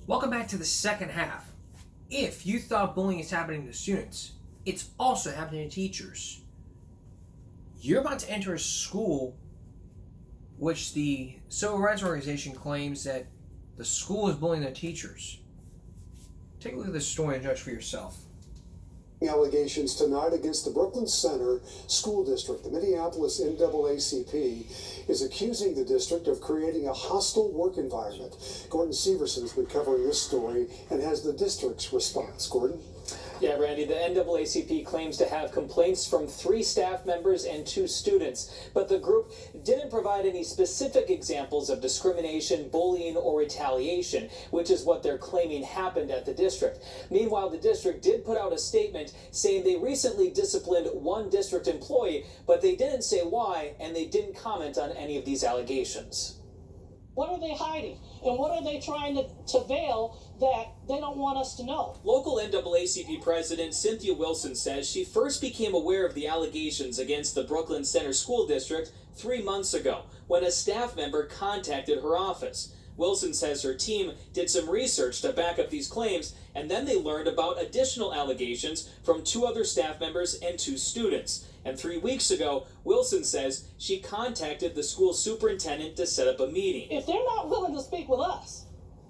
Welcome back to the second half. If you thought bullying is happening to students, it's also happening to teachers. You're about to enter a school which the civil rights organization claims that the school is bullying the teachers. Take a look at this story and judge for yourself. Allegations tonight against the Brooklyn Center School District. The Minneapolis NAACP is accusing the district of creating a hostile work environment. Gordon Severson has been covering this story and has the district's response. Gordon? Yeah, Randy, the NAACP claims to have complaints from 3 staff members and 2 students, but the group didn't provide any specific examples of discrimination, bullying, or retaliation, which is what they're claiming happened at the district. Meanwhile, the district did put out a statement saying they recently disciplined 1 district employee, but they didn't say why, and they didn't comment on any of these allegations. What are they hiding? And what are they trying to veil that they don't want us to know? Local NAACP President Cynthia Wilson says she first became aware of the allegations against the Brooklyn Center School District 3 months ago when a staff member contacted her office. Wilson says her team did some research to back up these claims, and then they learned about additional allegations from 2 other staff members and 2 students. And 3 weeks ago, Wilson says she contacted the school superintendent to set up a meeting. If they're not willing to speak with us,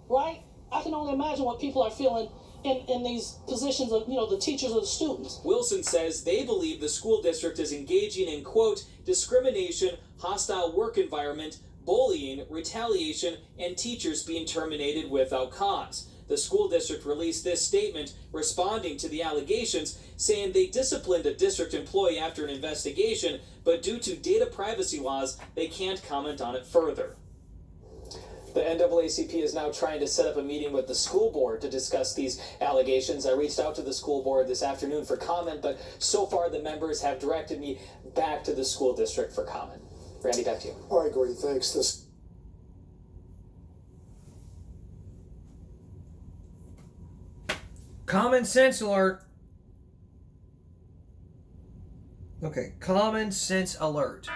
right, I can only imagine what people are feeling in these positions of, the teachers or the students. Wilson says they believe the school district is engaging in, quote, discrimination, hostile work environment, bullying, retaliation, and teachers being terminated without cause. The school district released this statement responding to the allegations, saying they disciplined a district employee after an investigation, but due to data privacy laws, they can't comment on it further. The NAACP is now trying to set up a meeting with the school board to discuss these allegations. I reached out to the school board this afternoon for comment, but so far the members have directed me back to the school district for comment. Randy, back to you. All right, Gordon, thanks. Common sense alert. Okay, common sense alert.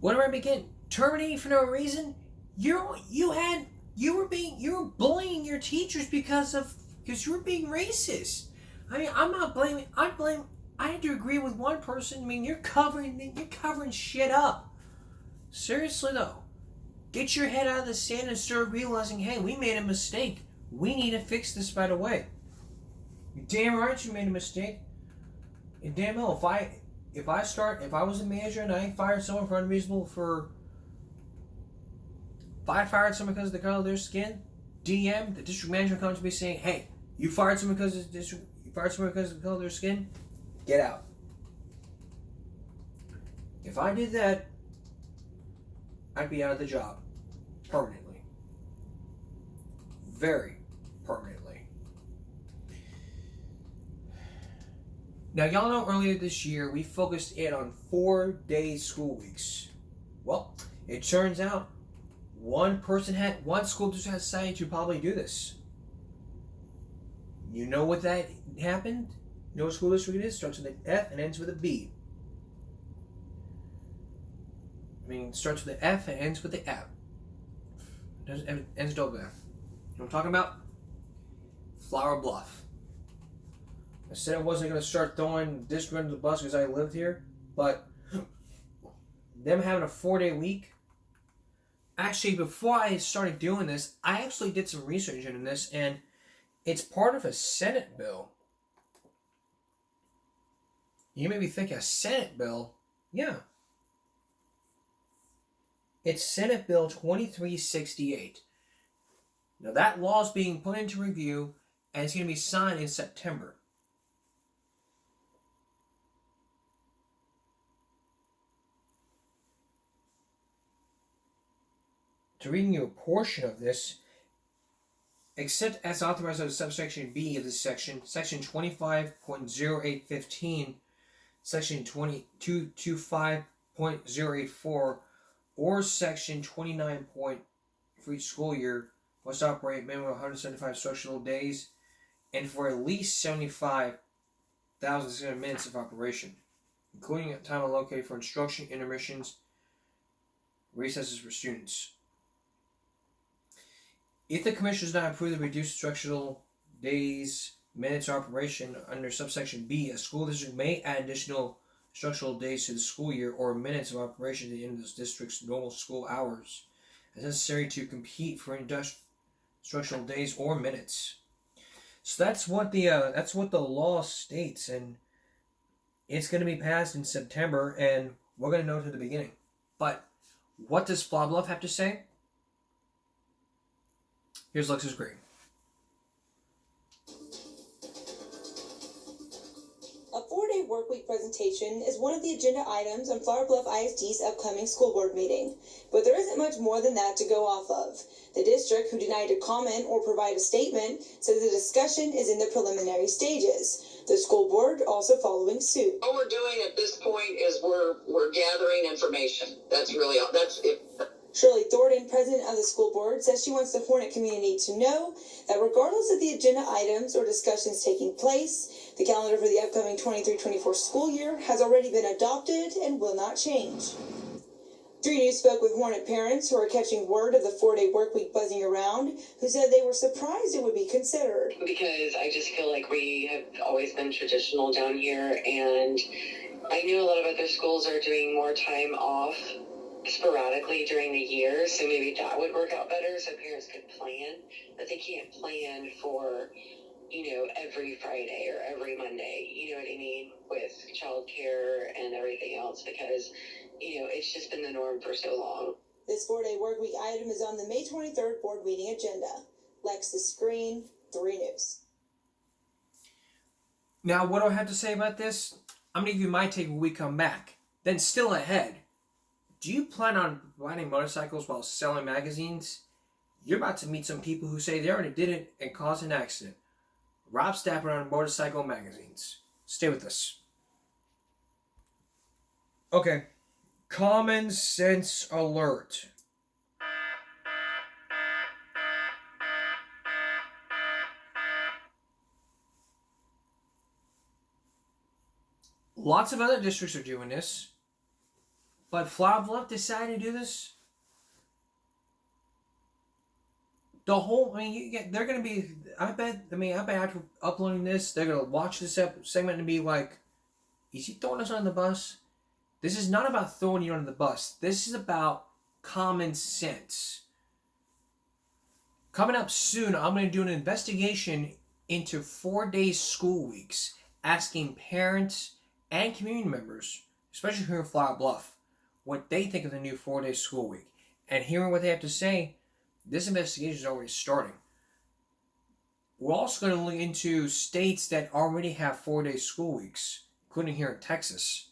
Where do I begin? Terminating for no reason? You were bullying your teachers because you were being racist. I mean, I'm not blaming. I had to agree with one person. I mean, you're covering shit up. Seriously though, get your head out of the sand and start realizing, hey, we made a mistake. We need to fix this right away. You're damn right you made a mistake. And damn well, if I was a manager and I fired someone for unreasonable if I fired someone because of the color of their skin, DM, the district manager comes to me saying, hey, you fired someone because of the color of their skin, get out. If I did that, I'd be out of the job. Permanently. Very permanently. Now, y'all know earlier this year we focused in on 4-day school weeks. Well, it turns out one school district has decided to probably do this. You know what that happened? You know what school district it is? Starts with an F and ends with a B. Starts with the F and ends with the F. Ends double F. You know what I'm talking about? Flower Bluff. I said I wasn't going to start throwing district under the bus because I lived here, but them having a 4-day week. Actually, before I started doing this, I actually did some research into this, and it's part of a Senate bill. You may be thinking, a Senate bill? Yeah. It's Senate Bill 2368. Now that law is being put into review, and it's going to be signed in September. To reading you a portion of this, except as authorized under subsection B of this section, section 25.0815, section 2225.084, or section 29. For each school year must operate minimum of 175 social days and for at least 75,600 minutes of operation, including time allocated for instruction, intermissions, recesses for students. If the commission does not approve the reduced instructional days, minutes of operation under subsection B, a school district may add additional instructional days to the school year or minutes of operation at the end of the district's normal school hours as necessary to compete for instructional days or minutes. So that's what the law states, and it's going to be passed in September, and we're going to know it at the beginning. But what does Flower Bluff have to say? Here's Lexus Green. A 4-day workweek presentation is one of the agenda items on Flower Bluff ISD's upcoming school board meeting, but there isn't much more than that to go off of. The district, who denied to comment or provide a statement, said the discussion is in the preliminary stages. The school board also following suit. All we're doing at this point is we're gathering information. That's really all. That's it. Shirley Thornton, president of the school board, says she wants the Hornet community to know that regardless of the agenda items or discussions taking place, the calendar for the upcoming 23-24 school year has already been adopted and will not change. 3 News spoke with Hornet parents who are catching word of the 4-day work week buzzing around, who said they were surprised it would be considered. Because I just feel like we have always been traditional down here, and I know a lot of other schools are doing more time off sporadically during the year, so maybe that would work out better so parents could plan, but they can't plan for, every Friday or every Monday, you know what I mean, with childcare and everything else, because, it's just been the norm for so long. This 4-day work week item is on the May 23rd board meeting agenda. Lexus Green, 3 News. Now, what do I have to say about this? I'm going to give you my take when we come back. Then still ahead. Do you plan on riding motorcycles while selling magazines? You're about to meet some people who say they already did it and caused an accident. Rob Stapper on motorcycle magazines. Stay with us. Okay. Common sense alert. Lots of other districts are doing this. But Flower Bluff decided to do this. They're going to be, I bet after uploading this, they're going to watch this segment and be like, is he throwing us on the bus? This is not about throwing you under the bus. This is about common sense. Coming up soon, I'm going to do an investigation into 4-day school weeks, asking parents and community members, especially here in Flower Bluff, what they think of the new 4-day school week. And hearing what they have to say, this investigation is already starting. We're also going to look into states that already have 4-day school weeks, including here in Texas,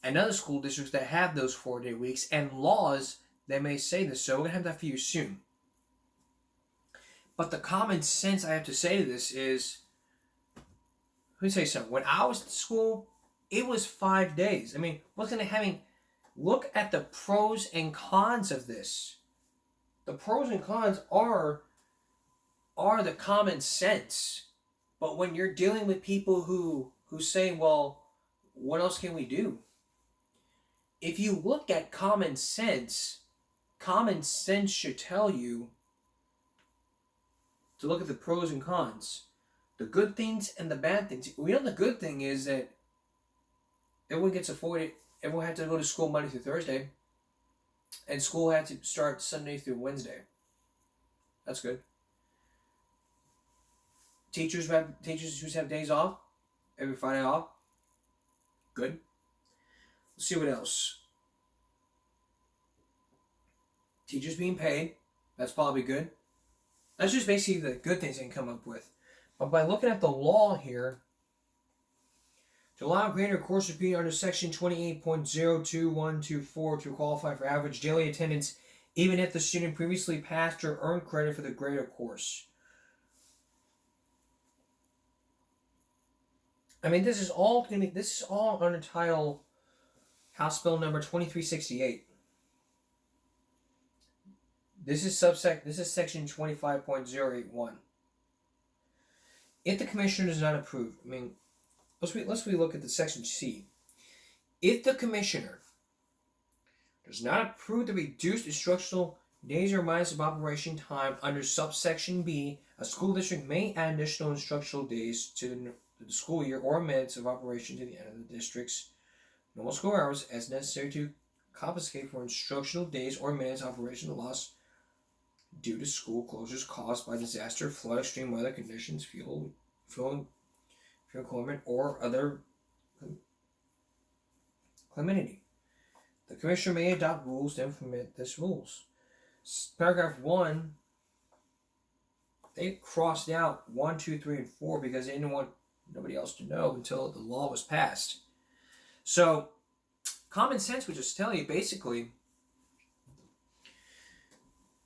and other school districts that have those 4-day weeks, and laws that may say this. So we're going to have that for you soon. But the common sense I have to say to this is, let me tell you something. When I was in school, it was 5 days. Look at the pros and cons of this. The pros and cons are the common sense. But when you're dealing with people who say, well, what else can we do? If you look at common sense should tell you to look at the pros and cons. The good things and the bad things. The good thing is that everyone gets afforded. Everyone had to go to school Monday through Thursday, and school had to start Sunday through Wednesday. That's good. Teachers who have days off, every Friday off. Good. Let's see what else. Teachers being paid. That's probably good. That's just basically the good things they can come up with. But by looking at the law here, to allow greater course repeat under section 28.02124 to qualify for average daily attendance, even if the student previously passed or earned credit for the greater course. This is all under Title House Bill number 2368. This is section 25.081. If the commissioner does not approve, let's look at the section C. If the commissioner does does not approve the reduced instructional days or minutes of operation time under subsection B, a school district may add additional instructional days to the school year or minutes of operation to the end of the district's normal school hours as necessary to compensate for instructional days or minutes of operation loss due to school closures caused by disaster, flood, extreme weather conditions, fuel climate, or other calamity. The Commissioner may adopt rules to implement these rules. Paragraph 1, they crossed out 1, 2, 3, and 4 because they didn't want nobody else to know until the law was passed. So, common sense would just tell you basically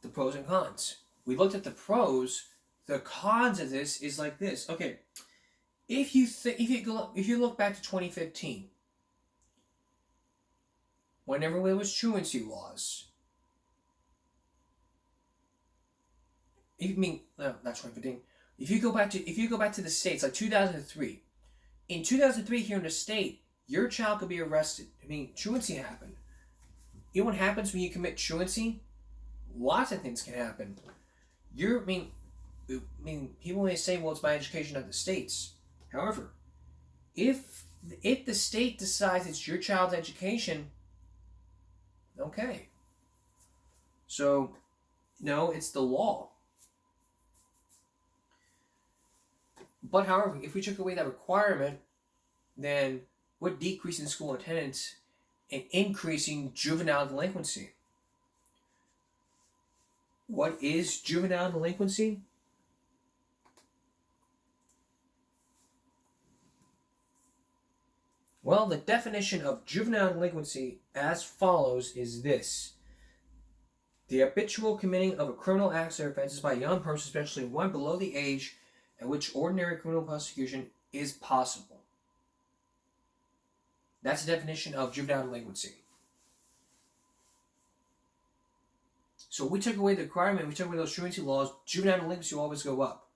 the pros and cons. We looked at the pros. The cons of this is like this. Okay, if you look back to 2015, whenever there was truancy laws, not 2015. If you go back to the states, like 2003, in 2003 here in the state, your child could be arrested. Truancy happened. You know what happens when you commit truancy? Lots of things can happen. People may say, well, it's my education, not the state's. However, if the state decides it's your child's education, okay. So, no, it's the law. But however, if we took away that requirement, then we're decreasing school attendance and increasing juvenile delinquency. What is juvenile delinquency? Well, the definition of juvenile delinquency as follows is this: the habitual committing of a criminal acts or offenses by a young person, especially one below the age at which ordinary criminal prosecution is possible. That's the definition of juvenile delinquency. So we took away the requirement, we took away those truancy laws, juvenile delinquency will always go up.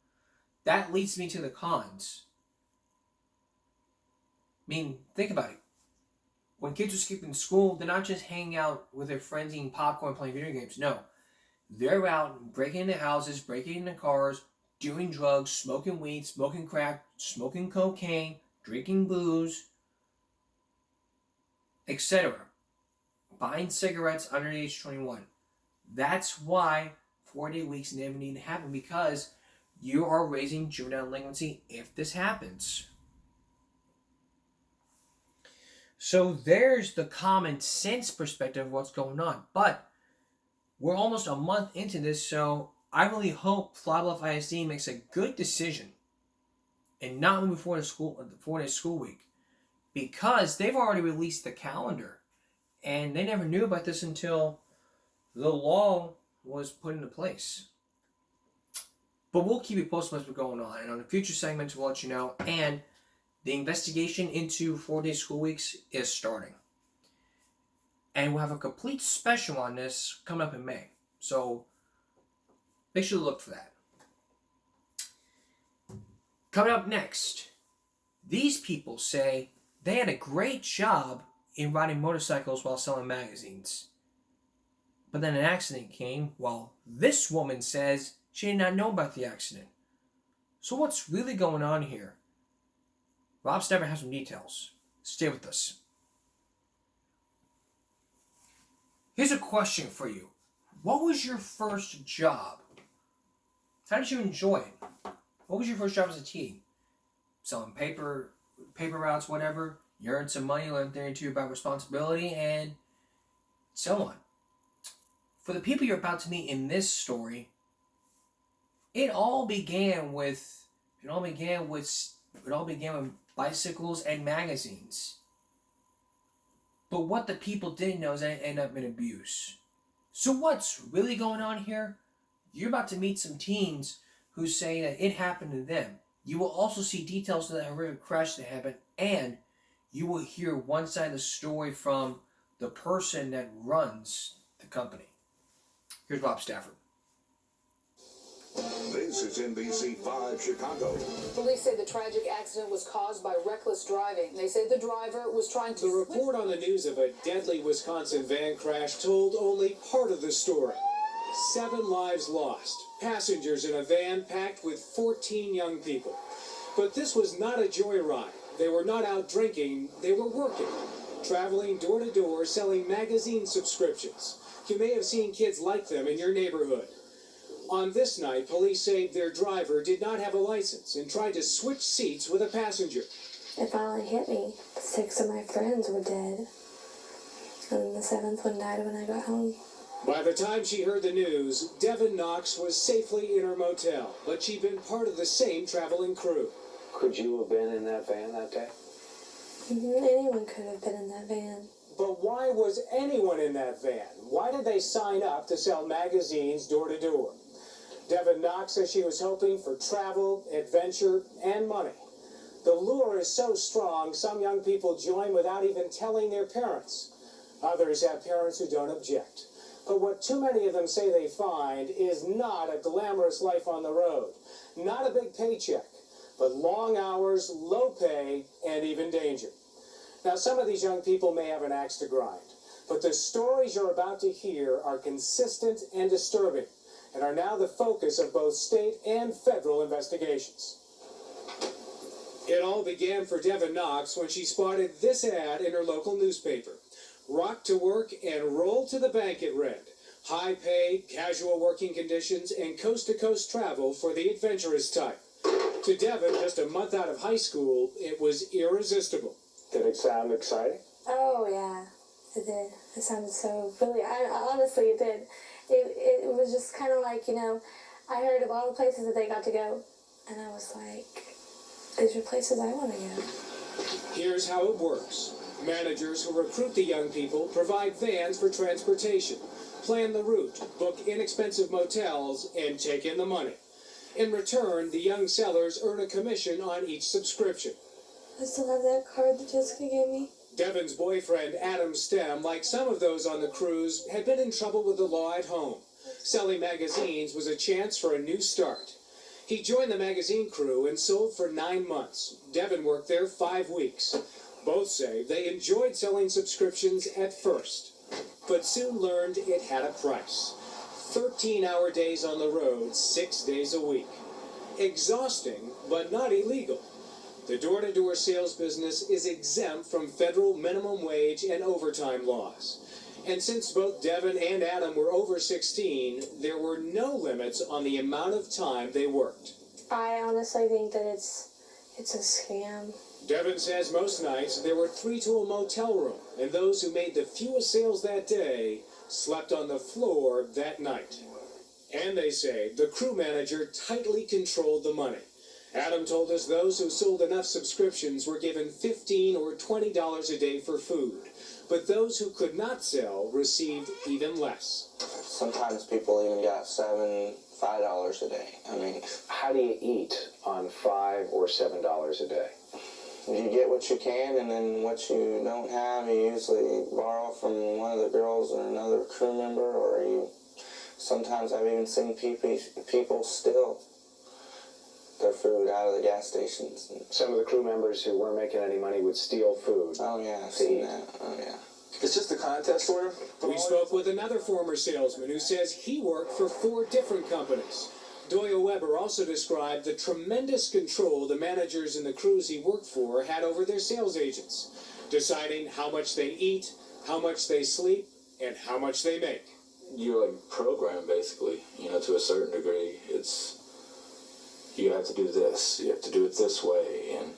That leads me to the cons. Think about it. When kids are skipping school, they're not just hanging out with their friends eating popcorn, playing video games. No. They're out breaking into houses, breaking into cars, doing drugs, smoking weed, smoking crack, smoking cocaine, drinking booze, etc. Buying cigarettes under the age of 21. That's why 4-day weeks never need to happen, because you are raising juvenile delinquency if this happens. So there's the common sense perspective of what's going on. But we're almost a month into this, so I really hope Flower Bluff ISD makes a good decision and not move before the 4-day school week, because they've already released the calendar and they never knew about this until the law was put into place. But we'll keep you posted what's going on, and on the future segments we'll let you know. And the investigation into 4-day school weeks is starting. And we'll have a complete special on this coming up in May. So make sure to look for that. Coming up next, these people say they had a great job in riding motorcycles while selling magazines. But then an accident came. Well, this woman says she did not know about the accident. So what's really going on here? Rob Stafford has some details. Stay with us. Here's a question for you. What was your first job? How did you enjoy it? What was your first job as a teen? Selling paper routes, whatever. You earned some money, learned thing or two about responsibility, and so on. For the people you're about to meet in this story, it all began with bicycles and magazines. But what the people didn't know is that it ended up in abuse. So what's really going on here? You're about to meet some teens who say that it happened to them. You will also see details of that horrific crash that happened, and you will hear one side of the story from the person that runs the company. Here's Rob Stafford. This is NBC5 Chicago. Police say the tragic accident was caused by reckless driving. They say the driver was trying to... The report on the news of a deadly Wisconsin van crash told only part of the story. 7 lives lost. Passengers in a van packed with 14 young people. But this was not a joyride. They were not out drinking. They were working. Traveling door to door, selling magazine subscriptions. You may have seen kids like them in your neighborhood. On this night, police say their driver did not have a license and tried to switch seats with a passenger. It finally hit me. 6 of my friends were dead. And the 7th one died when I got home. By the time she heard the news, Devin Knox was safely in her motel, but she'd been part of the same traveling crew. Could you have been in that van that day? Anyone could have been in that van. But why was anyone in that van? Why did they sign up to sell magazines door to door? Devin Knox says she was hoping for travel, adventure, and money. The lure is so strong, some young people join without even telling their parents. Others have parents who don't object. But what too many of them say they find is not a glamorous life on the road. Not a big paycheck, but long hours, low pay, and even danger. Now, some of these young people may have an axe to grind, but the stories you're about to hear are consistent and disturbing, and are now the focus of both state and federal investigations. It all began for Devin Knox when she spotted this ad in her local newspaper. Rock to work and roll to the bank, it read. High pay, casual working conditions, and coast-to-coast travel for the adventurous type. To Devin, just a month out of high school, it was irresistible. Did it sound exciting? Oh, yeah, it did. It sounded so really, honestly, it did. It was just kind of like, I heard of all the places that they got to go, and I was like, these are places I want to go. Here's how it works. Managers who recruit the young people provide vans for transportation, plan the route, book inexpensive motels, and take in the money. In return, the young sellers earn a commission on each subscription. I still have that card that Jessica gave me. Devin's boyfriend, Adam Stem, like some of those on the cruise, had been in trouble with the law at home. Selling magazines was a chance for a new start. He joined the magazine crew and sold for 9 months. Devin worked there 5 weeks. Both say they enjoyed selling subscriptions at first, but soon learned it had a price. 13-hour days on the road, 6 days a week. Exhausting, but not illegal. The door-to-door sales business is exempt from federal minimum wage and overtime laws. And since both Devin and Adam were over 16, there were no limits on the amount of time they worked. I honestly think that it's a scam. Devin says most nights there were 3 to a motel room, and those who made the fewest sales that day slept on the floor that night. And they say the crew manager tightly controlled the money. Adam told us those who sold enough subscriptions were given $15 or $20 a day for food, but those who could not sell received even less. Sometimes people even got $5 a day. I mean, how do you eat on $5 or $7 a day? You get what you can, and then what you don't have, you usually borrow from one of the girls or another crew member, or you. Sometimes I've even seen people steal their food out of the gas stations. Some of the crew members who weren't making any money would steal food. Oh yeah, I've seen that. Oh yeah. It's just a contest order. We spoke with another former salesman who says he worked for 4 different companies. Doyle Weber also described the tremendous control the managers and the crews he worked for had over their sales agents, deciding how much they eat, how much they sleep, and how much they make. You're like programmed, basically, to a certain degree. You have to do this, you have to do it this way, and,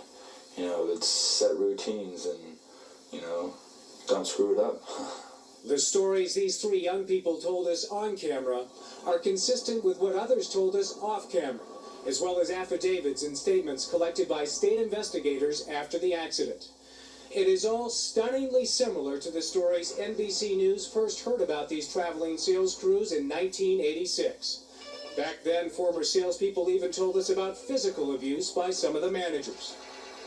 it's set routines, and, don't screw it up. The stories these 3 young people told us on camera are consistent with what others told us off camera, as well as affidavits and statements collected by state investigators after the accident. It is all stunningly similar to the stories NBC News first heard about these traveling sales crews in 1986. Back then, former salespeople even told us about physical abuse by some of the managers.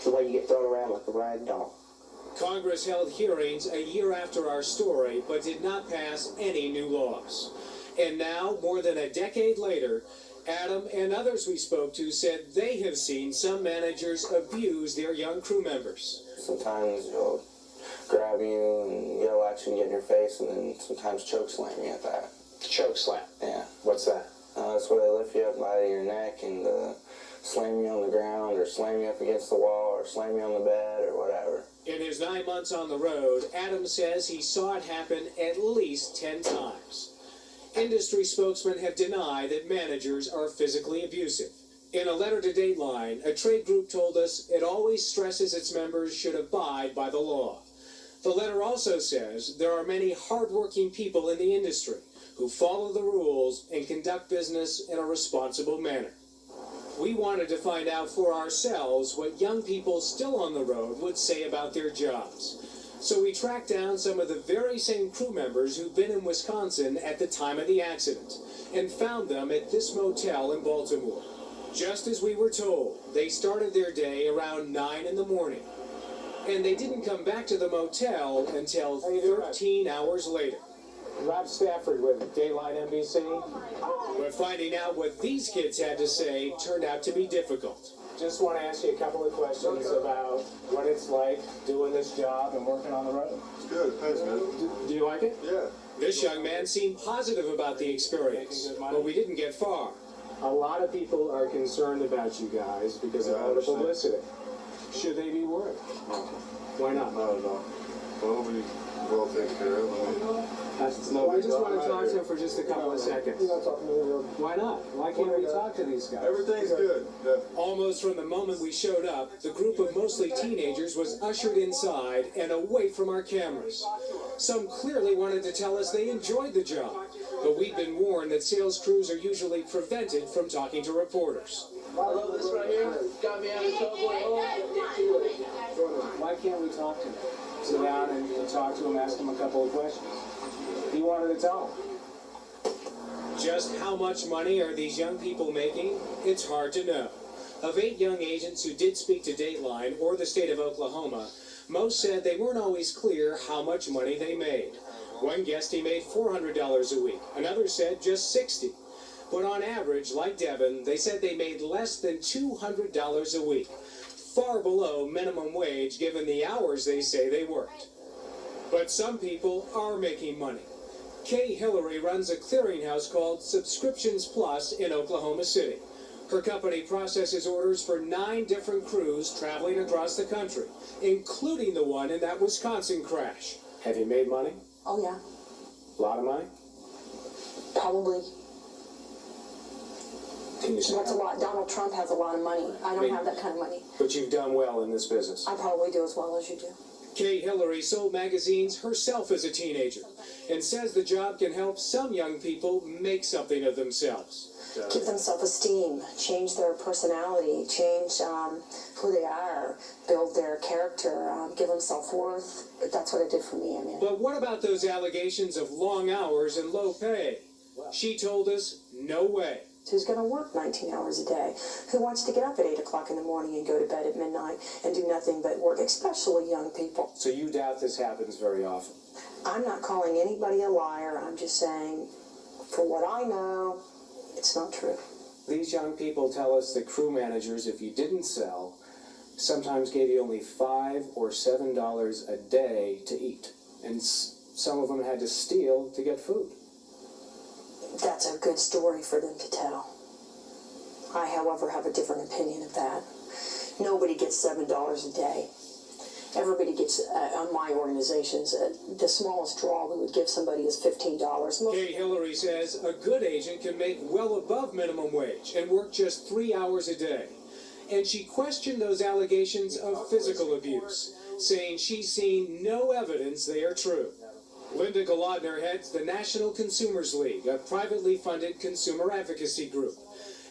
The way you get thrown around like a rag doll. Congress held hearings a year after our story, but did not pass any new laws. And now, more than a decade later, Adam and others we spoke to said they have seen some managers abuse their young crew members. Sometimes they'll grab you and yell at you and get in your face, and then sometimes choke slam you at that. Choke slam? Yeah. What's that? That's where they lift you up by your neck and slam you on the ground, or slam you up against the wall, or slam you on the bed, or whatever. In his 9 months on the road, Adam says he saw it happen at least 10 times. Industry spokesmen have denied that managers are physically abusive. In a letter to Dateline, a trade group told us it always stresses its members should abide by the law. The letter also says there are many hardworking people in the industry who follow the rules and conduct business in a responsible manner. We wanted to find out for ourselves what young people still on the road would say about their jobs. So we tracked down some of the very same crew members who'd been in Wisconsin at the time of the accident and found them at this motel in Baltimore. Just as we were told, they started their day around 9 in the morning. And they didn't come back to the motel until 13 hours later. Rob Stafford with Daylight NBC. But finding out what these kids had to say turned out to be difficult. Just want to ask you a couple of questions about what it's like doing this job and working on the road. It's good. Thanks, man. Do you like it? Yeah. This young man seemed positive about the experience, but we didn't get far. A lot of people are concerned about you guys because of all the publicity. Should they be worried? Why not? Not at all. Well, we well taken care of. I just want to talk to him for just a couple of seconds. Why not? Why can't we talk to these guys? Everything's good. Almost from the moment we showed up, the group of mostly teenagers was ushered inside and away from our cameras. Some clearly wanted to tell us they enjoyed the job, but we'd been warned that sales crews are usually prevented from talking to reporters. I love this right here. Got me out of trouble. Why can't we talk to them? Sit down and talk to them, ask them a couple of questions. He wanted to tell them. Just how much money are these young people making? It's hard to know. Of 8 young agents who did speak to Dateline or the state of Oklahoma, most said they weren't always clear how much money they made. One guessed he made $400 a week. Another said just $60. But on average, like Devin, they said they made less than $200 a week, far below minimum wage given the hours they say they worked. But some people are making money. Kay Hillary runs a clearinghouse called Subscriptions Plus in Oklahoma City. Her company processes orders for 9 different crews traveling across the country, including the one in that Wisconsin crash. Have you made money? Oh, yeah. A lot of money? Probably. Can you say What's a lot? Donald Trump has a lot of money. I don't have that kind of money. But you've done well in this business. I probably do as well as you do. Kay Hillary sold magazines herself as a teenager and says the job can help some young people make something of themselves. Give them self-esteem, change their personality, change who they are, build their character, give them self-worth. That's what it did for me. I mean. But what about those allegations of long hours and low pay? She told us, no way. Who's going to work 19 hours a day? Who wants to get up at 8 o'clock in the morning and go to bed at midnight and do nothing but work, especially young people? So you doubt this happens very often? I'm not calling anybody a liar. I'm just saying, for what I know, it's not true. These young people tell us that crew managers, if you didn't sell, sometimes gave you only $5 or $7 a day to eat. And some of them had to steal to get food. That's a good story for them to tell. I, however, have a different opinion of that. Nobody gets $7 a day. Everybody gets, on my organizations, the smallest draw we would give somebody is $15. Kay Hillary says a good agent can make well above minimum wage and work just 3 hours a day. And she questioned those allegations of physical abuse, saying she's seen no evidence they are true. Linda Golodner heads the National Consumers League, a privately funded consumer advocacy group.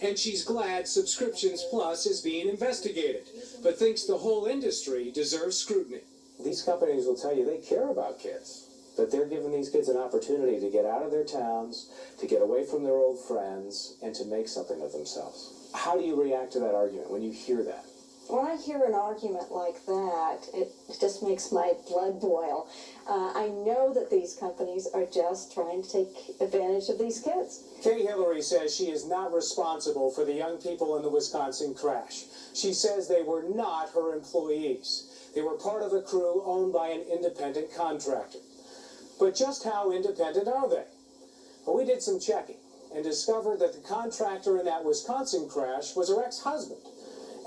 And she's glad Subscriptions Plus is being investigated, but thinks the whole industry deserves scrutiny. These companies will tell you they care about kids, that they're giving these kids an opportunity to get out of their towns, to get away from their old friends, and to make something of themselves. How do you react to that argument when you hear that? When I hear an argument like that, it just makes my blood boil. I know that these companies are just trying to take advantage of these kids. Kay Hillary says she is not responsible for the young people in the Wisconsin crash. She says they were not her employees. They were part of a crew owned by an independent contractor. But just how independent are they? Well, we did some checking and discovered that the contractor in that Wisconsin crash was her ex-husband.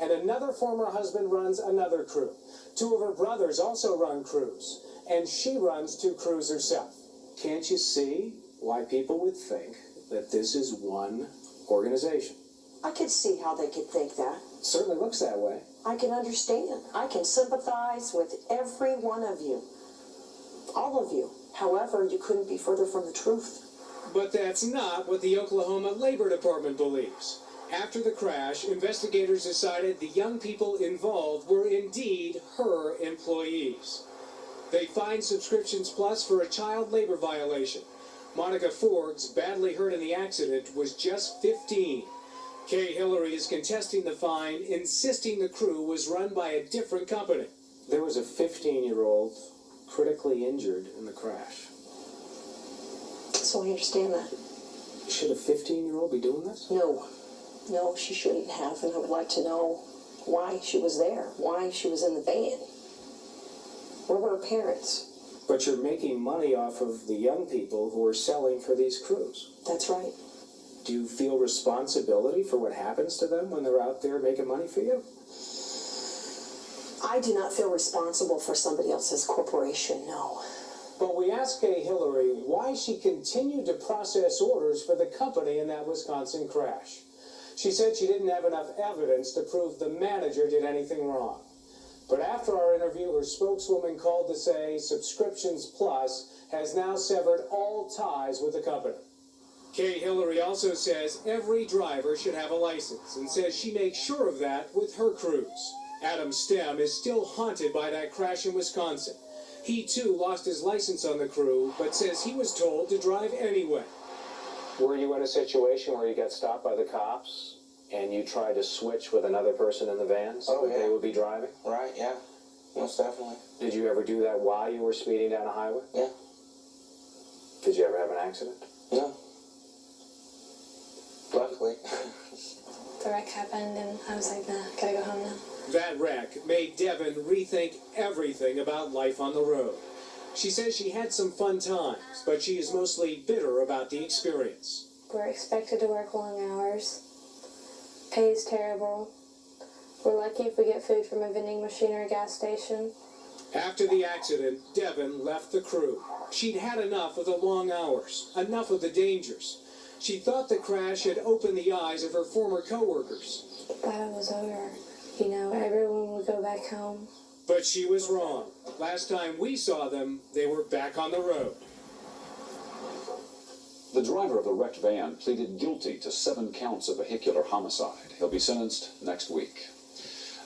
And another former husband runs another crew. Two of her brothers also run crews. And she runs two crews herself. Can't you see why people would think that this is one organization? I could see how they could think that. Certainly looks that way. I can understand. I can sympathize with every one of you. All of you. However, you couldn't be further from the truth. But that's not what the Oklahoma Labor Department believes. After the crash, investigators decided the young people involved were indeed her employees. They fined Subscriptions Plus for a child labor violation. Monica Forbes, badly hurt in the accident, was just 15. Kay Hillary is contesting the fine, insisting the crew was run by a different company. There was a 15-year-old critically injured in the crash. So I understand that. Should a 15-year-old be doing this? No, she shouldn't have, and I would like to know why she was there, why she was in the van. Where were her parents? But you're making money off of the young people who are selling for these crews. That's right. Do you feel responsibility for what happens to them when they're out there making money for you? I do not feel responsible for somebody else's corporation, no. But we asked Kay Hillary why she continued to process orders for the company in that Wisconsin crash. She said she didn't have enough evidence to prove the manager did anything wrong. But after our interview, her spokeswoman called to say Subscriptions Plus has now severed all ties with the company. Kay Hillary also says every driver should have a license and says she makes sure of that with her crews. Adam Stem is still haunted by that crash in Wisconsin. He too lost his license on the crew, but says he was told to drive anyway. Were you in a situation where you got stopped by the cops and you tried to switch with another person in the van so that they would be driving? Right, yeah. Most definitely. Did you ever do that while you were speeding down a highway? Yeah. Did you ever have an accident? No. Luckily. The wreck happened and I was like, nah, gotta go home now. That wreck made Devin rethink everything about life on the road. She says she had some fun times, but she is mostly bitter about the experience. We're expected to work long hours. Pay is terrible. We're lucky if we get food from a vending machine or a gas station. After the accident, Devin left the crew. She'd had enough of the long hours, enough of the dangers. She thought the crash had opened the eyes of her former co-workers. Thought it was over. You know, everyone would go back home. But she was wrong. Last time we saw them, they were back on the road. The driver of the wrecked van pleaded guilty to 7 counts of vehicular homicide. He'll be sentenced next week.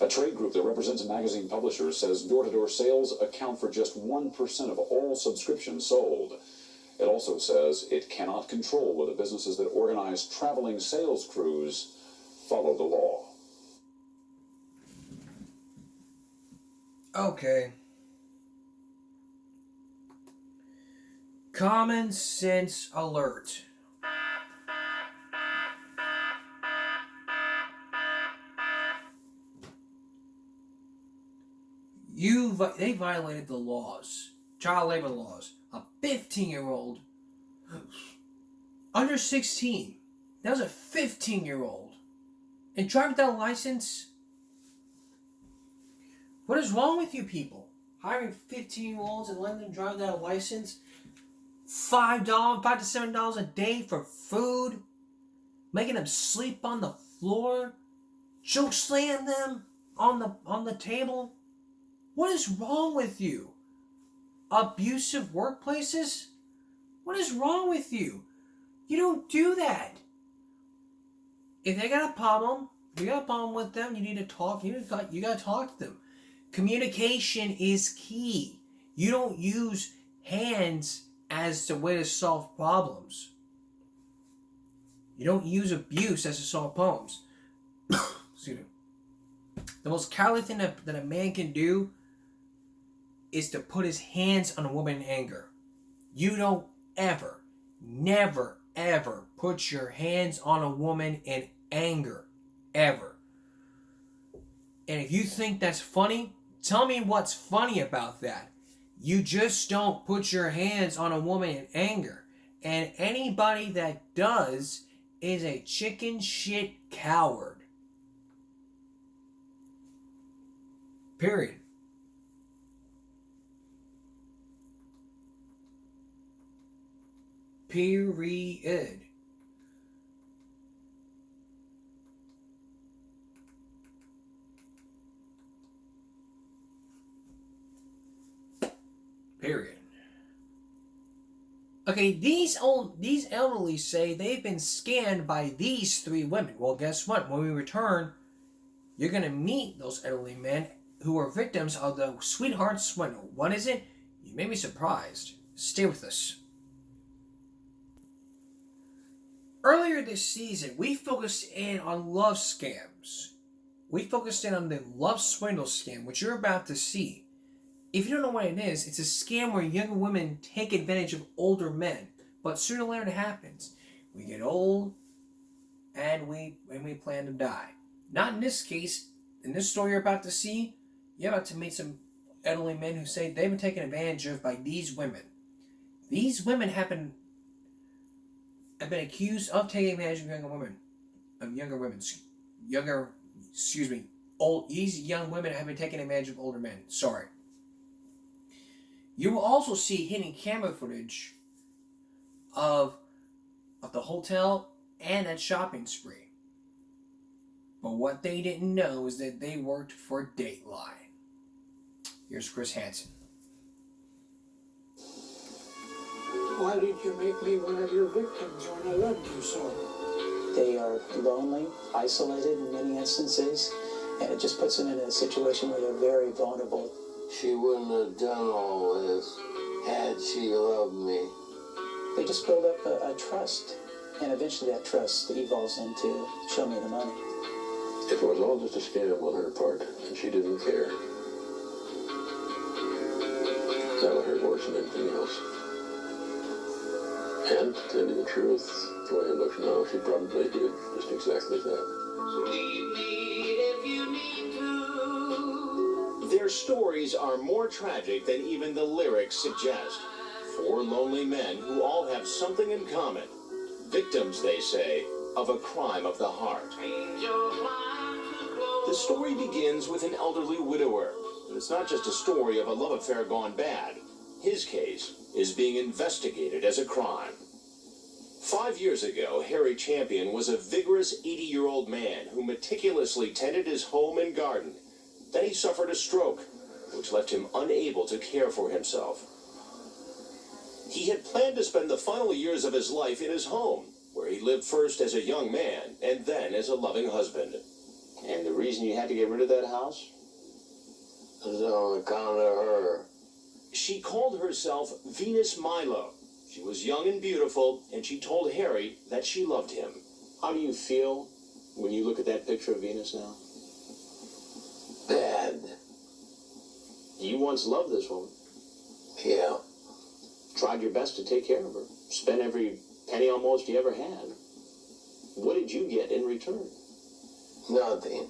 A trade group that represents magazine publishers says door-to-door sales account for just 1% of all subscriptions sold. It also says it cannot control whether businesses that organize traveling sales crews follow the law. Okay. Common sense alert. They violated the laws, child labor laws. A 15-year-old, under 16, that was a 15-year-old, and drive without a license. What is wrong with you people? Hiring 15-year-olds and letting them drive without a license? $5 to $7 a day for food? Making them sleep on the floor? Choke slam them on the table? What is wrong with you? Abusive workplaces? What is wrong with you? You don't do that. If they got a problem, you got a problem with them, you need to talk. You got to talk to them. Communication is key. You don't use hands as the way to solve problems. You don't use abuse as to solve problems. Excuse me. The most cowardly thing that a man can do is to put his hands on a woman in anger. You don't ever, never, ever put your hands on a woman in anger. Ever. And if you think that's funny, tell me what's funny about that. You just don't put your hands on a woman in anger. And anybody that does is a chicken shit coward. Period. Period. Period. Okay, these elderly say they've been scammed by these 3 women. Well, guess what? When we return, you're going to meet those elderly men who are victims of the sweetheart swindle. What is it? You may be surprised. Stay with us. Earlier this season, we focused in on love scams. We focused in on the love swindle scam, which you're about to see. If you don't know what it is, it's a scam where younger women take advantage of older men. But sooner or later it happens. We get old and we plan to die. Not in this case. In this story you're about to see, you're about to meet some elderly men who say they've been taken advantage of by these women. These women have been accused of taking advantage of these young women have been taking advantage of older men. Sorry. You will also see hidden camera footage of the hotel and that shopping spree. But what they didn't know is that they worked for Dateline. Here's Chris Hansen. Why did you make me one of your victims when I loved you so? They are lonely, isolated in many instances, and it just puts them in a situation where they're very vulnerable. She wouldn't have done all this had she loved me. They just build up a trust, and eventually that trust evolves into show me the money. It was all just a scam on her part, and she didn't care. That would hurt worse than anything else. And, to tell you the truth, the way it looks now, she probably did just exactly that. Leave me if you need to. Their stories are more tragic than even the lyrics suggest. 4 lonely men who all have something in common. Victims, they say, of a crime of the heart. The story begins with an elderly widower. And it's not just a story of a love affair gone bad. His case is being investigated as a crime. 5 years ago, Harry Champion was a vigorous 80-year-old man who meticulously tended his home and garden. Then he suffered a stroke, which left him unable to care for himself. He had planned to spend the final years of his life in his home, where he lived first as a young man and then as a loving husband. And the reason you had to get rid of that house? Was on account of her. She called herself Venus Milo. She was young and beautiful, and she told Harry that she loved him. How do you feel when you look at that picture of Venus now? Bad. You once loved this woman. Yeah. Tried your best to take care of her. Spent every penny almost you ever had. What did you get in return? Nothing.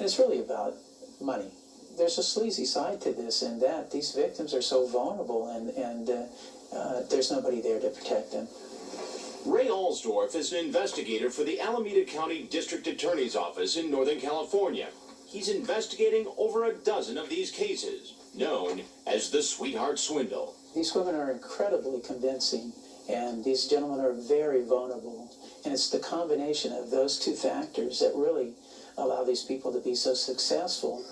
It's really about money. There's a sleazy side to this, in that these victims are so vulnerable, and there's nobody there to protect them. Ray Alsdorf is an investigator for the Alameda County District Attorney's Office in Northern California. He's investigating over a dozen of these cases, known as the Sweetheart Swindle. These women are incredibly convincing, and these gentlemen are very vulnerable. And it's the combination of those 2 factors that really allow these people to be so successful.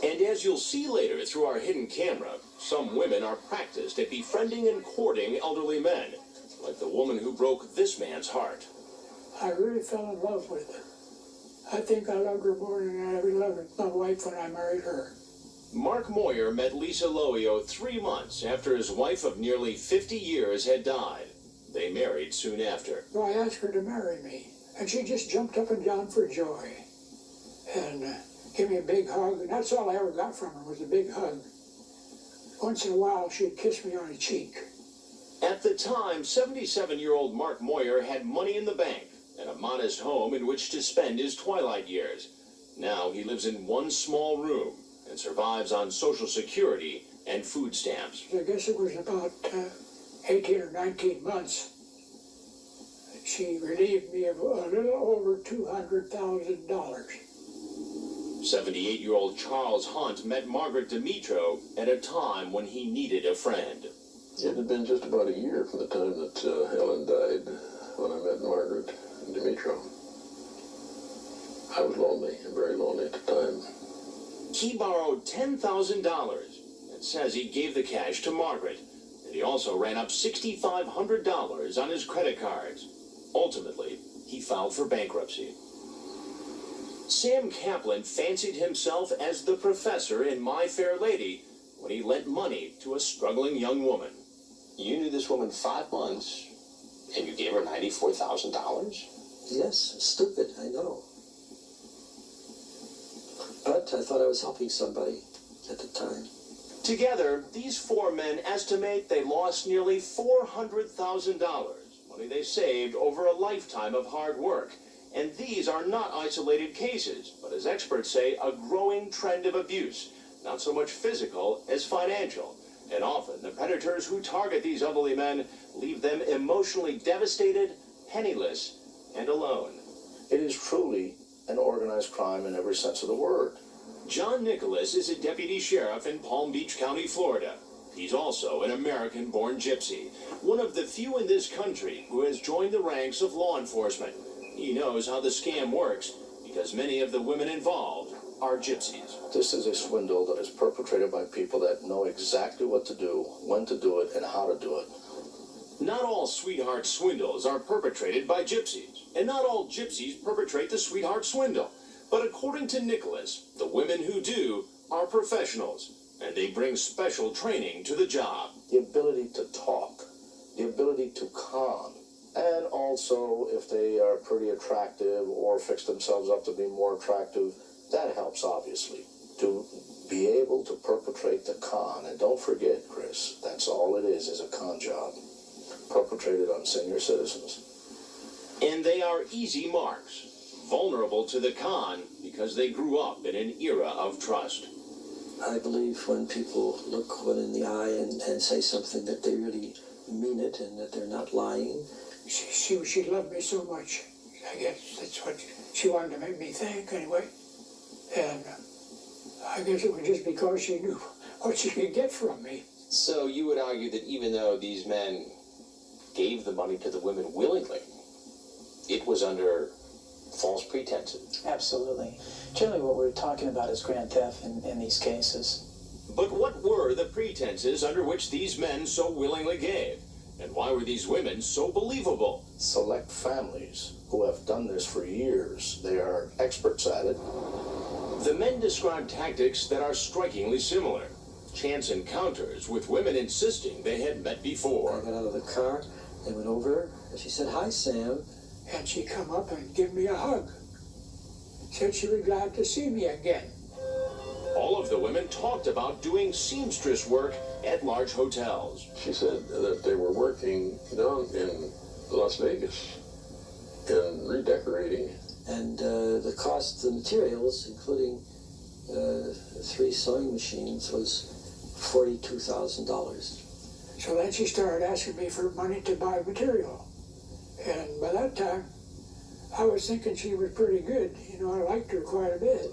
And as you'll see later through our hidden camera, some women are practiced at befriending and courting elderly men, like the woman who broke this man's heart. I really fell in love with her. I think I loved her more than I ever loved my wife when I married her. Mark Moyer met Lisa Loio 3 months after his wife of nearly 50 years had died. They married soon after. So I asked her to marry me, and she just jumped up and down for joy. and give me a big hug, and that's all I ever got from her was a big hug. Once in a while, she'd kiss me on the cheek. At the time, 77-year-old Mark Moyer had money in the bank and a modest home in which to spend his twilight years. Now he lives in one small room and survives on Social Security and food stamps. I guess it was about 18 or 19 months. She relieved me of a little over $200,000. 78-year-old Charles Hunt met Margaret Dimitro at a time when he needed a friend. It had been just about a year from the time that Helen died when I met Margaret Dimitro. I was lonely, and very lonely at the time. He borrowed $10,000 and says he gave the cash to Margaret, and he also ran up $6,500 on his credit cards. Ultimately, he filed for bankruptcy. Sam Kaplan fancied himself as the professor in My Fair Lady when he lent money to a struggling young woman. You knew this woman 5 months, and you gave her $94,000? Yes, stupid, I know. But I thought I was helping somebody at the time. Together, these four men estimate they lost nearly $400,000, money they saved over a lifetime of hard work. And these are not isolated cases, but as experts say, a growing trend of abuse, not so much physical as financial. And often, the predators who target these elderly men leave them emotionally devastated, penniless, and alone. It is truly an organized crime in every sense of the word. John Nicholas is a deputy sheriff in Palm Beach County, Florida. He's also an American-born gypsy, one of the few in this country who has joined the ranks of law enforcement. He knows how the scam works because many of the women involved are gypsies. This is a swindle that is perpetrated by people that know exactly what to do, when to do it, and how to do it. Not all sweetheart swindles are perpetrated by gypsies, and not all gypsies perpetrate the sweetheart swindle. But according to Nicholas, the women who do are professionals, and they bring special training to the job. The ability to talk, the ability to con, and also if they are pretty attractive or fix themselves up to be more attractive, that helps obviously. To be able to perpetrate the con, and don't forget, Chris, that's all it is a con job, perpetrated on senior citizens. And they are easy marks, vulnerable to the con because they grew up in an era of trust. I believe when people look one in the eye and say something that they really mean it and that they're not lying. She loved me so much. I guess that's what she wanted to make me think anyway. And I guess it was just because she knew what she could get from me. So you would argue that even though these men gave the money to the women willingly, it was under false pretenses? Absolutely. Generally what we're talking about is grand theft in these cases. But what were the pretenses under which these men so willingly gave? And why were these women so believable? Select families who have done this for years. They are experts at it. The men describe tactics that are strikingly similar. Chance encounters with women insisting they had met before. I got out of the car, they went over, and she said, "Hi, Sam." And she come up and give me a hug. Said she was glad to see me again. All of the women talked about doing seamstress work at large hotels. She said that they were working down in Las Vegas and redecorating. And the cost of the materials, including 3 sewing machines, was $42,000. So then she started asking me for money to buy material. And by that time, I was thinking she was pretty good. You know, I liked her quite a bit.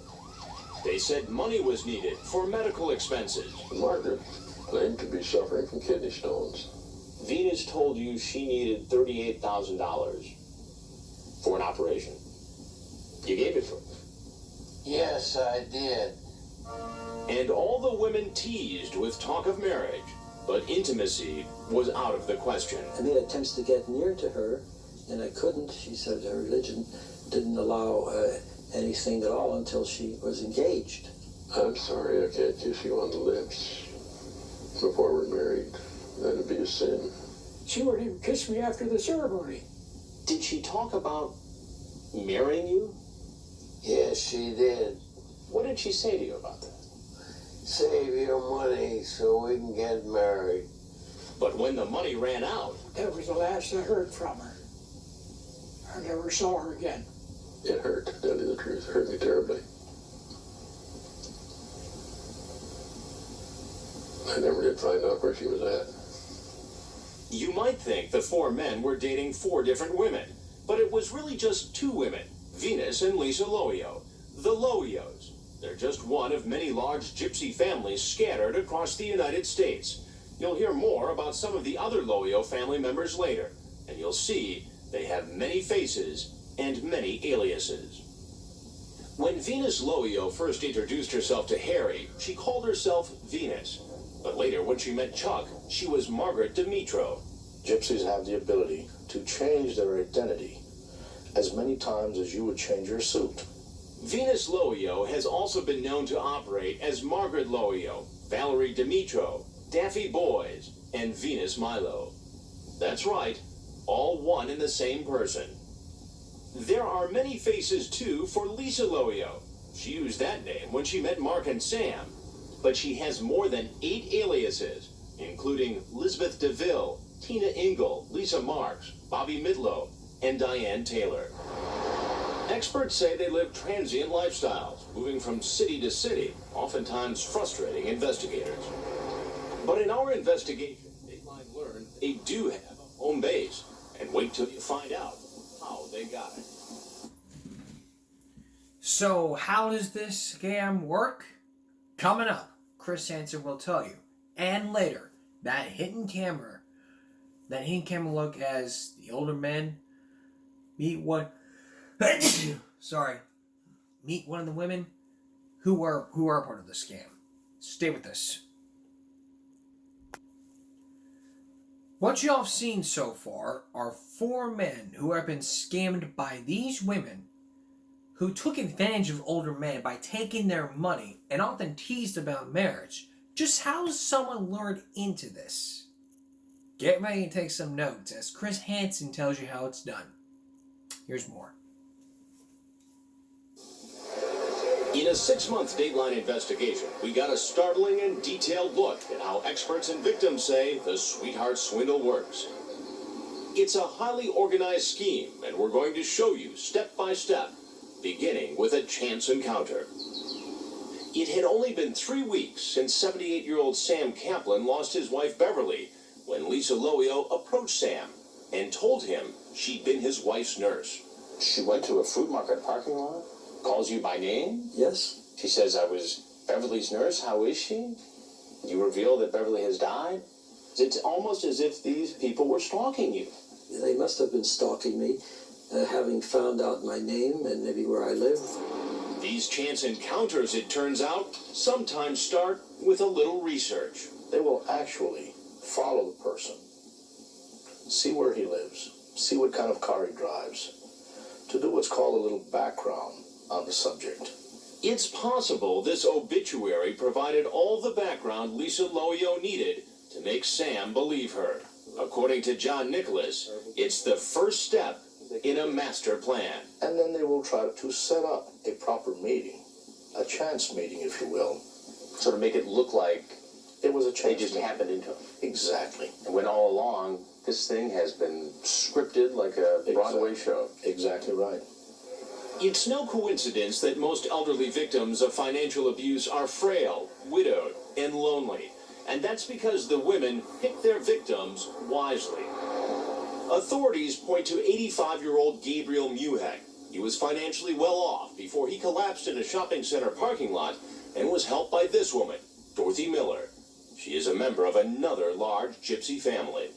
They said money was needed for medical expenses. Margaret claimed to be suffering from kidney stones. Venus told you she needed $38,000 for an operation. You gave it to her. Yes, I did. And all the women teased with talk of marriage, but intimacy was out of the question. I made attempts to get near to her, and I couldn't. She said her religion didn't allow anything at all until she was engaged. I'm sorry I can't kiss you on the lips before we're married. That'd be a sin. She wouldn't even kiss me after the ceremony. Did she talk about marrying you? Yes, she did. What did she say to you about that? Save your money so we can get married. But when the money ran out, That was the last I heard from her. I never saw her again. It hurt, to tell you the truth. It hurt me terribly. I never did find out where she was at. you might think the four men were dating four different women, but it was really just two women, Venus and Lisa Loio, the Loios. They're just one of many large gypsy families scattered across the United States. You'll hear more about some of the other Loio family members later, and you'll see they have many faces and many aliases. When Venus Loio first introduced herself to Harry, she called herself Venus. But later, when she met Chuck, she was Margaret Dimitro. Gypsies have the ability to change their identity as many times as you would change your suit. Venus Loio has also been known to operate as Margaret Loio, Valerie Dimitro, Daffy Boys, and Venus Milo. That's right, all one and the same person. There are many faces, too, for Lisa Loio. She used that name when she met Mark and Sam. But she has more than 8 aliases, including Lisbeth DeVille, Tina Ingle, Lisa Marks, Bobby Midlow, and Diane Taylor. Experts say they live transient lifestyles, moving from city to city, oftentimes frustrating investigators. But in our investigation, Dateline learned they do have a home base, and wait till you find out how they got it. So how does this scam work? Coming up, Chris Hansen will tell you. And later, that hidden camera look as the older men meet one of the women who are part of the scam. Stay with us. What y'all have seen so far are 4 men who have been scammed by these women who took advantage of older men by taking their money and often teased about marriage. Just how does someone lured into this? Get ready to take some notes as Chris Hansen tells you how it's done. Here's more. In a 6-month Dateline investigation, we got a startling and detailed look at how experts and victims say the sweetheart swindle works. It's a highly organized scheme, and we're going to show you step by step, beginning with a chance encounter. It had only been 3 weeks since 78-year-old Sam Kaplan lost his wife Beverly when Lisa Loio approached Sam and told him she'd been his wife's nurse. She went to a fruit market parking lot, calls you by name? Yes. She says, I was Beverly's nurse. How is she? You reveal that Beverly has died? It's almost as if these people were stalking you. They must have been stalking me, having found out my name and maybe where I live. These chance encounters, it turns out, sometimes start with a little research. They will actually follow the person, see where he lives, see what kind of car he drives, to do what's called a little background on the subject. It's possible this obituary provided all the background Lisa Loio needed to make Sam believe her. According to John Nicholas, it's the first step in a master plan. And then they will try to set up a proper meeting, a chance meeting, if you will. So to make it look like it was a chance they just meeting. happened into him. Exactly. And when all along, this thing has been scripted like a Broadway show. Exactly right. It's no coincidence that most elderly victims of financial abuse are frail, widowed, and lonely. And that's because the women pick their victims wisely. Authorities point to 85-year-old Gabriel Muhek. He was financially well off before he collapsed in a shopping center parking lot and was helped by this woman, Dorothy Miller. She is a member of another large gypsy family.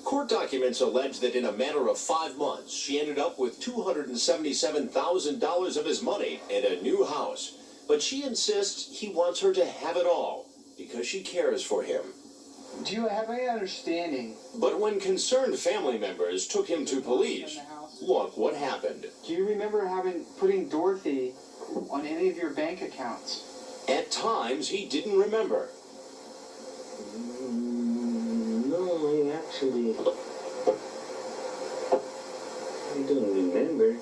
Court documents allege that in a matter of 5 months, she ended up with $277,000 of his money and a new house. But she insists he wants her to have it all because she cares for him. Do you have any understanding? But when concerned family members took him to police, look what happened. Do you remember putting Dorothy on any of your bank accounts? At times, he didn't remember. No, actually, I don't remember.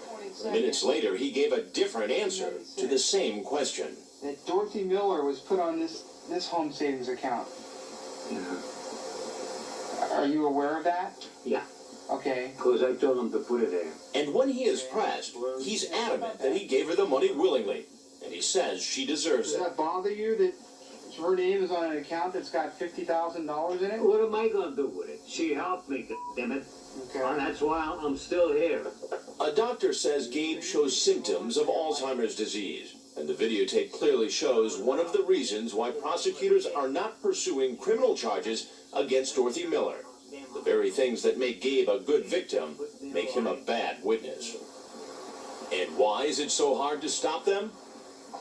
Minutes later, he gave a different answer to the same question. That Dorothy Miller was put on this home savings account. Yeah. Are you aware of that? Yeah. Okay. Because I told him to put it there. And when he is pressed, he's adamant that he gave her the money willingly, and he says she deserves Does it. that bother you that her name is on an account that's got $50,000 in it? What am I going to do with it? She helped me, damn it. Okay. And that's why I'm still here. A doctor says Gabe shows symptoms of Alzheimer's disease, and the videotape clearly shows one of the reasons why prosecutors are not pursuing criminal charges against Dorothy Miller. The very things that make Gabe a good victim make him a bad witness. And why is it so hard to stop them?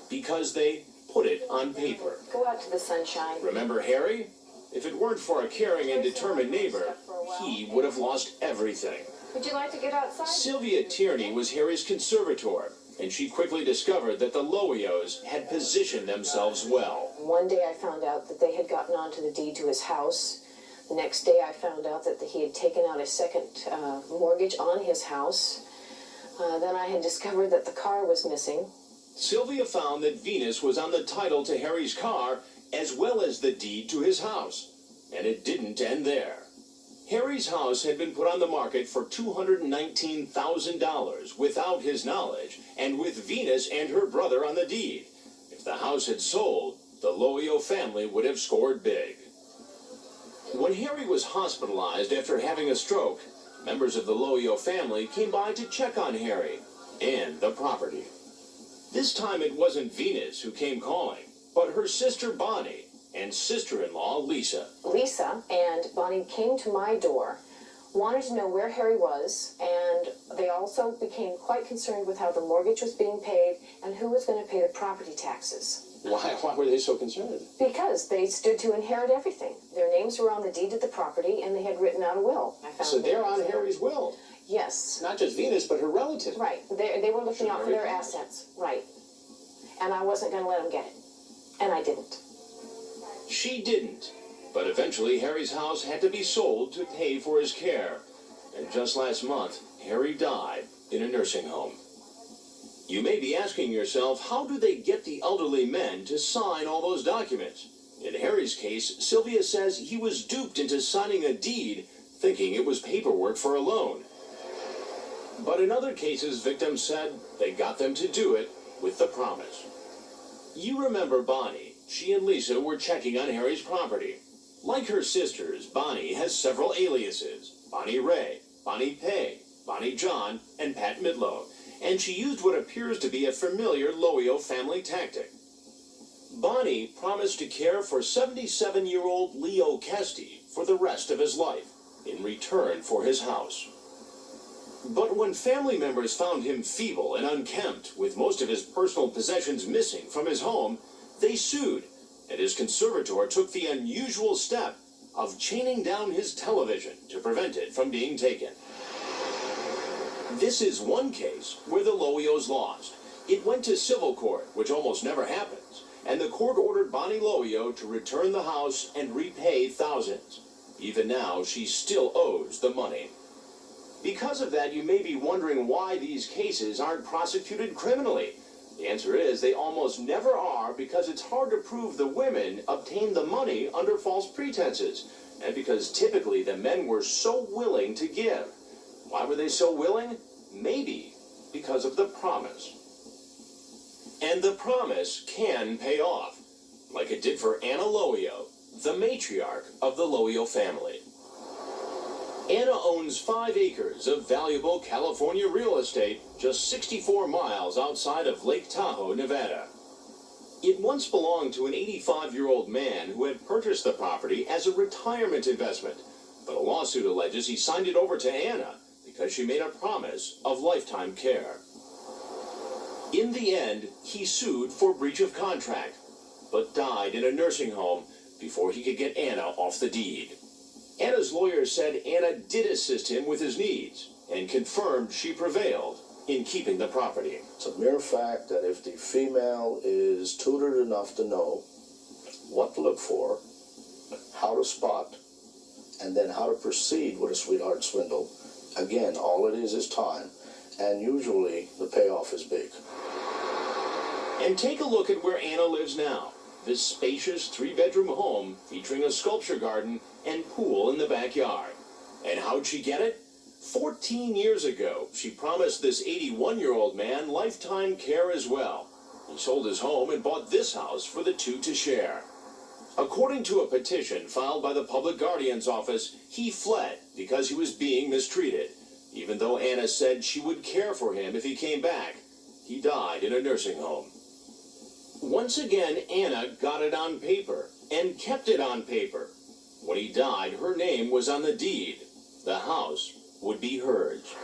Because they put it on paper. Go out to the sunshine. Remember Harry? If it weren't for a caring and determined neighbor, he would have lost everything. Would you like to get outside? Sylvia Tierney was Harry's conservator, and she quickly discovered that the Lowios had positioned themselves well. One day I found out that they had gotten onto the deed to his house. The next day I found out that he had taken out a second mortgage on his house. Then I had discovered that the car was missing. Sylvia found that Venus was on the title to Harry's car as well as the deed to his house. And it didn't end there. Harry's house had been put on the market for $219,000 without his knowledge, and with Venus and her brother on the deed. If the house had sold, the Lowio family would have scored big. When Harry was hospitalized after having a stroke, members of the Lowio family came by to check on Harry and the property. This time it wasn't Venus who came calling, but her sister Bonnie and sister-in-law Lisa. Lisa and Bonnie came to my door, wanted to know where Harry was, and they also became quite concerned with how the mortgage was being paid and who was going to pay the property taxes. Why were they so concerned? Because they stood to inherit everything. Their names were on the deed of the property, and they had written out a will. I found So they're on Harry's will. Yes. Not just Venus, but her relative. Right. They were looking out for their assets. Right. And I wasn't going to let them get it. And I didn't. She didn't. But eventually Harry's house had to be sold to pay for his care. And just last month, Harry died in a nursing home. You may be asking yourself, how do they get the elderly men to sign all those documents? In Harry's case, Sylvia says he was duped into signing a deed, thinking it was paperwork for a loan. But in other cases, victims said they got them to do it with the promise. You remember Bonnie. She and Lisa were checking on Harry's property. Like her sisters, Bonnie has several aliases: Bonnie Ray, Bonnie Pay, Bonnie John, and Pat Midlow. And she used what appears to be a familiar Lowio family tactic. Bonnie promised to care for 77-year-old Leo Kesty for the rest of his life, in return for his house. But when family members found him feeble and unkempt, with most of his personal possessions missing from his home, they sued, and his conservator took the unusual step of chaining down his television to prevent it from being taken. This is one case where the Lowios lost. It went to civil court, which almost never happens, and the court ordered Bonnie Lowio to return the house and repay thousands. Even now, she still owes the money. Because of that, you may be wondering why these cases aren't prosecuted criminally. The answer is they almost never are, because it's hard to prove the women obtained the money under false pretenses, and because typically the men were so willing to give. Why were they so willing? Maybe because of the promise. And the promise can pay off, like it did for Anna Lowio, the matriarch of the Lowio family. Anna owns 5 acres of valuable California real estate just 64 miles outside of Lake Tahoe, Nevada. It once belonged to an 85-year-old man who had purchased the property as a retirement investment, but a lawsuit alleges he signed it over to Anna because she made a promise of lifetime care. In the end, he sued for breach of contract, but died in a nursing home before he could get Anna off the deed. Anna's lawyer said Anna did assist him with his needs and confirmed she prevailed in keeping the property. It's a mere fact that if the female is tutored enough to know what to look for, how to spot, and then how to proceed with a sweetheart swindle, again, all it is time. and usually the payoff is big. And take a look at where Anna lives now. This spacious 3-bedroom home featuring a sculpture garden and pool in the backyard. And how'd she get it? 14 years ago, she promised this 81-year-old man lifetime care as well. He sold his home and bought this house for the two to share. According to a petition filed by the Public Guardian's Office, he fled because he was being mistreated. Even though Anna said she would care for him if he came back, he died in a nursing home. Once again, Anna got it on paper and kept it on paper. When he died, her name was on the deed. The house would be hers.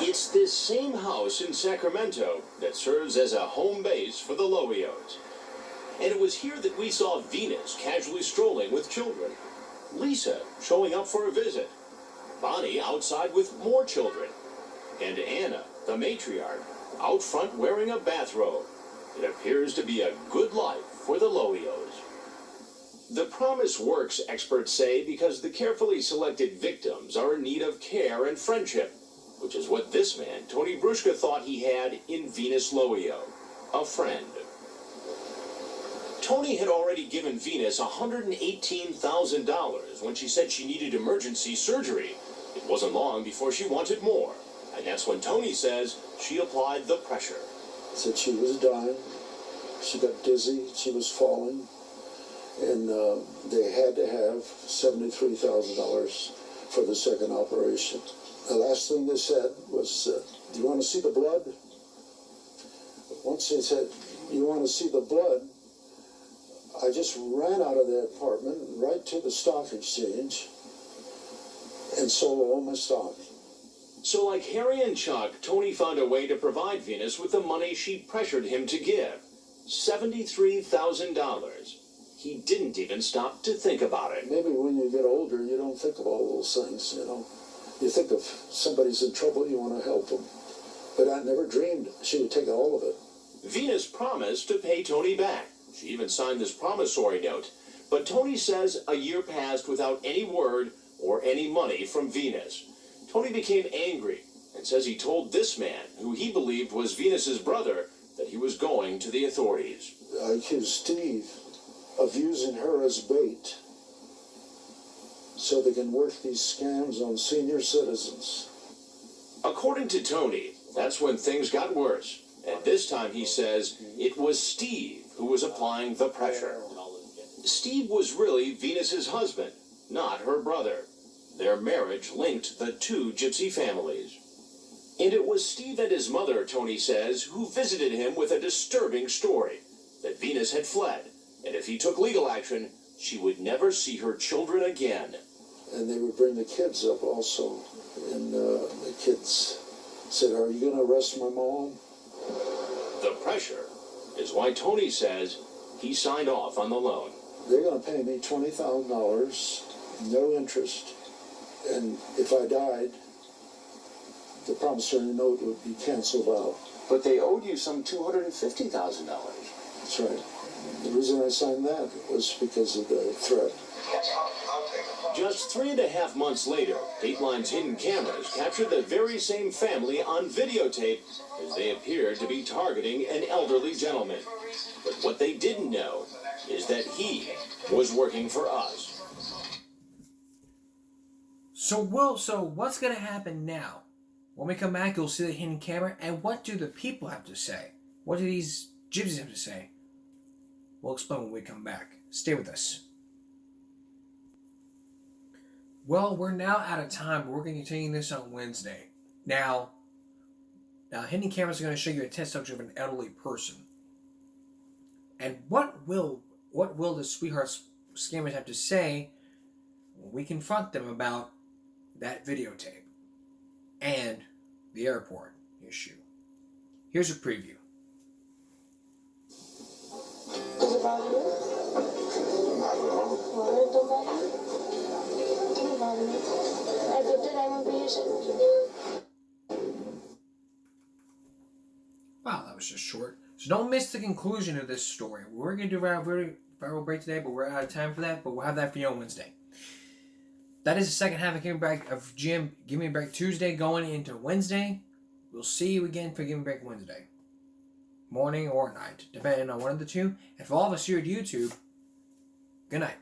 It's this same house in Sacramento that serves as a home base for the Lowios. And it was here that we saw Venus casually strolling with children, Lisa showing up for a visit, Bonnie outside with more children, and Anna, the matriarch, out front wearing a bathrobe. It appears to be a good life for the Lowios. The promise works, experts say, because the carefully selected victims are in need of care and friendship, which is what this man, Tony Bruschka, thought he had in Venus Lowio, a friend. Tony had already given Venus $118,000 when she said she needed emergency surgery. It wasn't long before she wanted more, and that's when Tony says she applied the pressure. Said she was dying, she got dizzy, she was falling, and they had to have $73,000 for the second operation. The last thing they said was, do you want to see the blood? Once they said, you want to see the blood, I just ran out of the apartment right to the stock exchange and sold all my stock. So like Harry and Chuck, Tony found a way to provide Venus with the money she pressured him to give. $73,000. He didn't even stop to think about it. Maybe when you get older, you don't think of all those things, you know. You think if somebody's in trouble, you want to help them. But I never dreamed she would take all of it. Venus promised to pay Tony back. She even signed this promissory note. But Tony says a year passed without any word or any money from Venus. Tony became angry and says he told this man, who he believed was Venus's brother, that he was going to the authorities. I accused Steve of using her as bait so they can work these scams on senior citizens. According to Tony, that's when things got worse. And this time he says it was Steve who was applying the pressure. Steve was really Venus's husband, not her brother. Their marriage linked the two gypsy families. And it was Steve and his mother, Tony says, who visited him with a disturbing story, that Venus had fled, and if he took legal action, she would never see her children again. And they would bring the kids up also, and the kids said, are you going to arrest my mom? The pressure is why Tony says he signed off on the loan. They're going to pay me $20,000, no interest, and if I died, the promissory note would be canceled out. But they owed you some $250,000. That's right. The reason I signed that was because of the threat. Just 3.5 months later, Dateline's hidden cameras captured the very same family on videotape as they appeared to be targeting an elderly gentleman. But what they didn't know is that he was working for us. So what's going to happen now? When we come back, you'll see the hidden camera, and what do the people have to say? What do these gypsies have to say? We'll explain when we come back. Stay with us. Well, we're now out of time. We're going to continue this on Wednesday. Now hidden cameras are going to show you a test subject of an elderly person. And what will the sweetheart scammers have to say when we confront them about that videotape and the airport issue? Here's a preview. Does it bother you? What? It don't bother you? It don't bother me. I did it, I remember you said. Wow, that was just short. So don't miss the conclusion of this story. We're going to do a very viral break today, but we're out of time for that. But we'll have that for you on Wednesday. that is the second half of Give Me a Break of Jim. Give Me a Break Tuesday going into Wednesday. We'll see you again for Give Me a Break Wednesday. Morning or night, depending on one of the two. And for all of us here at YouTube, good night.